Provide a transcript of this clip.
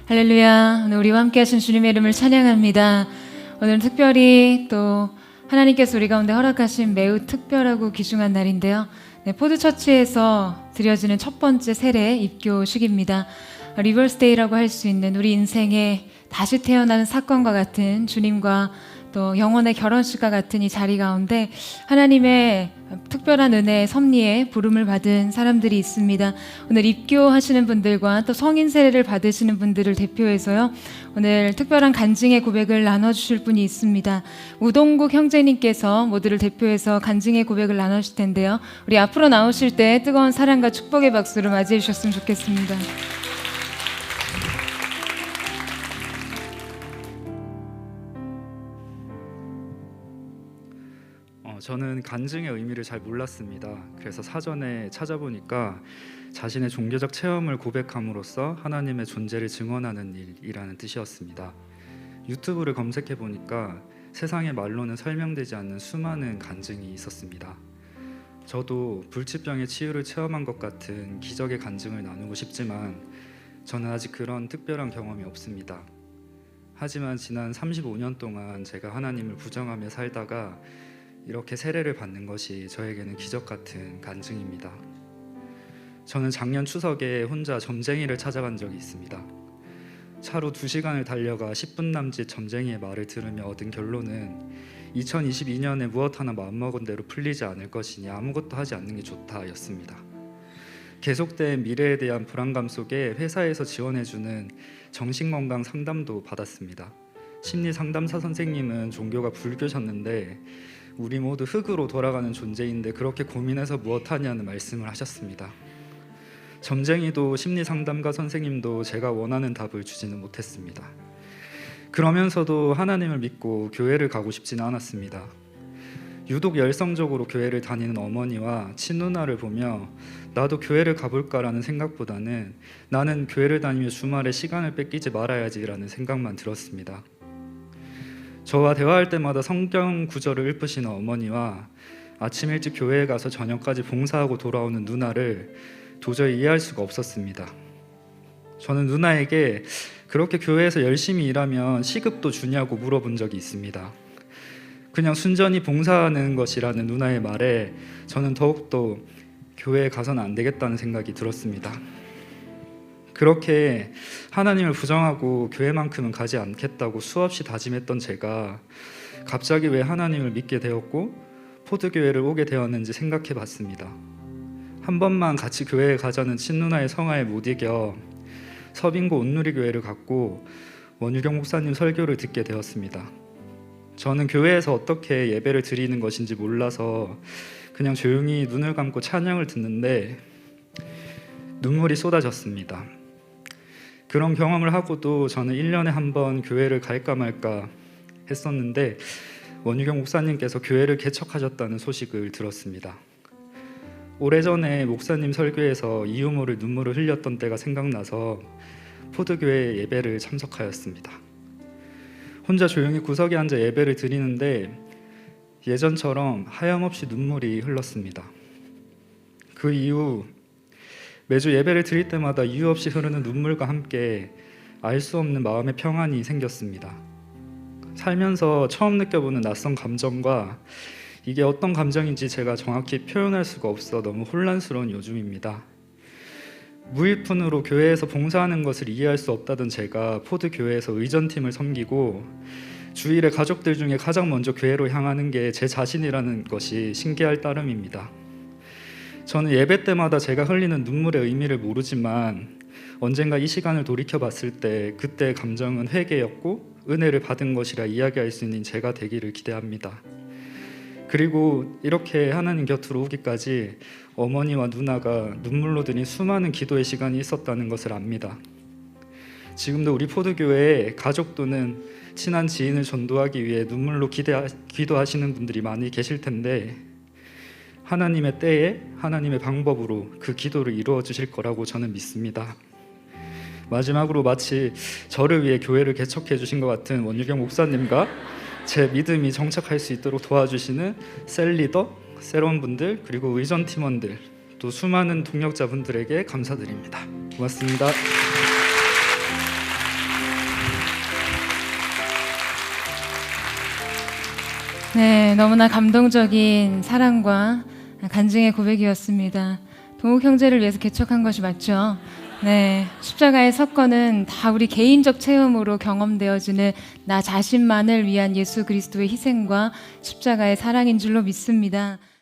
할렐루야. 오늘 우리와 함께 하신 주님의 이름을 찬양합니다. 오늘 특별히 또 하나님께서 우리 가운데 허락하신 매우 특별하고 귀중한 날인데요. 포드처치에서 드려지는 첫 번째 세례 입교식입니다. 리버스데이라고 할 수 있는 우리 인생에 다시 태어나는 사건과 같은 주님과 또 영혼의 결혼식과 같은 이 자리 가운데 하나님의 특별한 은혜의 섭리에 부름을 받은 사람들이 있습니다. 오늘 입교하시는 분들과 또 성인 세례를 받으시는 분들을 대표해서요, 오늘 특별한 간증의 고백을 나눠주실 분이 있습니다. 우동국 형제님께서 모두를 대표해서 간증의 고백을 나누실 텐데요, 우리 앞으로 나오실 때 뜨거운 사랑과 축복의 박수로 맞이해 주셨으면 좋겠습니다. 저는 간증의 의미를 잘 몰랐습니다. 그래서 사전에 찾아보니까 자신의 종교적 체험을 고백함으로써 하나님의 존재를 증언하는 일이라는 뜻이었습니다. 유튜브를 검색해 보니까 세상의 말로는 설명되지 않는 수많은 간증이 있었습니다. 저도 불치병의 치유를 체험한 것 같은 기적의 간증을 나누고 싶지만 저는 아직 그런 특별한 경험이 없습니다. 하지만 지난 35년 동안 제가 하나님을 부정하며 살다가 이렇게 세례를 받는 것이 저에게는 기적 같은 간증입니다. 저는 작년 추석에 혼자 점쟁이를 찾아간 적이 있습니다. 차로 2시간을 달려가 10분 남짓 점쟁이의 말을 들으며 얻은 결론은 2022년에 무엇 하나 마음먹은 대로 풀리지 않을 것이니 아무것도 하지 않는 게 좋다 였습니다. 계속된 미래에 대한 불안감 속에 회사에서 지원해주는 정신건강 상담도 받았습니다. 심리상담사 선생님은 종교가 불교셨는데 우리 모두 흙으로 돌아가는 존재인데 그렇게 고민해서 무엇하냐는 말씀을 하셨습니다. 점쟁이도 심리상담가 선생님도 제가 원하는 답을 주지는 못했습니다. 그러면서도 하나님을 믿고 교회를 가고 싶지는 않았습니다. 유독 열성적으로 교회를 다니는 어머니와 친누나를 보며 나도 교회를 가볼까라는 생각보다는 나는 교회를 다니며 주말에 시간을 뺏기지 말아야지라는 생각만 들었습니다. 저와 대화할 때마다 성경 구절을 읊으시는 어머니와 아침 일찍 교회에 가서 저녁까지 봉사하고 돌아오는 누나를 도저히 이해할 수가 없었습니다. 저는 누나에게 그렇게 교회에서 열심히 일하면 시급도 주냐고 물어본 적이 있습니다. 그냥 순전히 봉사하는 것이라는 누나의 말에 저는 더욱더 교회에 가서는 안 되겠다는 생각이 들었습니다. 그렇게 하나님을 부정하고 교회만큼은 가지 않겠다고 수없이 다짐했던 제가 갑자기 왜 하나님을 믿게 되었고 포드교회를 오게 되었는지 생각해 봤습니다. 한 번만 같이 교회에 가자는 친누나의 성화에 못 이겨 서빙고 온누리교회를 갔고 원유경 목사님 설교를 듣게 되었습니다. 저는 교회에서 어떻게 예배를 드리는 것인지 몰라서 그냥 조용히 눈을 감고 찬양을 듣는데 눈물이 쏟아졌습니다. 그런 경험을 하고도 저는 1년에 한 번 교회를 갈까 말까 했었는데 원유경 목사님께서 교회를 개척하셨다는 소식을 들었습니다. 오래전에 목사님 설교에서 이유 모를 눈물을 흘렸던 때가 생각나서 포드교회 예배를 참석하였습니다. 혼자 조용히 구석에 앉아 예배를 드리는데 예전처럼 하염없이 눈물이 흘렀습니다. 그 이후 매주 예배를 드릴 때마다 이유 없이 흐르는 눈물과 함께 알 수 없는 마음의 평안이 생겼습니다. 살면서 처음 느껴보는 낯선 감정과 이게 어떤 감정인지 제가 정확히 표현할 수가 없어 너무 혼란스러운 요즘입니다. 무일푼으로 교회에서 봉사하는 것을 이해할 수 없다던 제가 포드교회에서 의전팀을 섬기고 주일에 가족들 중에 가장 먼저 교회로 향하는 게 제 자신이라는 것이 신기할 따름입니다. 저는 예배 때마다 제가 흘리는 눈물의 의미를 모르지만 언젠가 이 시간을 돌이켜봤을 때 그때의 감정은 회개였고 은혜를 받은 것이라 이야기할 수 있는 제가 되기를 기대합니다. 그리고 이렇게 하나님 곁으로 오기까지 어머니와 누나가 눈물로 드린 수많은 기도의 시간이 있었다는 것을 압니다. 지금도 우리 포드교회에 가족 또는 친한 지인을 전도하기 위해 눈물로 기도하시는 분들이 많이 계실 텐데 하나님의 때에 하나님의 방법으로 그 기도를 이루어 주실 거라고 저는 믿습니다. 마지막으로 마치 저를 위해 교회를 개척해 주신 것 같은 원유경 목사님과 제 믿음이 정착할 수 있도록 도와주시는 셀리더, 세론분들 그리고 의전 팀원들 또 수많은 동력자분들에게 감사드립니다. 고맙습니다. 네, 너무나 감동적인 사랑과 간증의 고백이었습니다. 동욱 형제를 위해서 개척한 것이 맞죠? 네, 십자가의 사건은 다 우리 개인적 체험으로 경험되어지는 나 자신만을 위한 예수 그리스도의 희생과 십자가의 사랑인 줄로 믿습니다.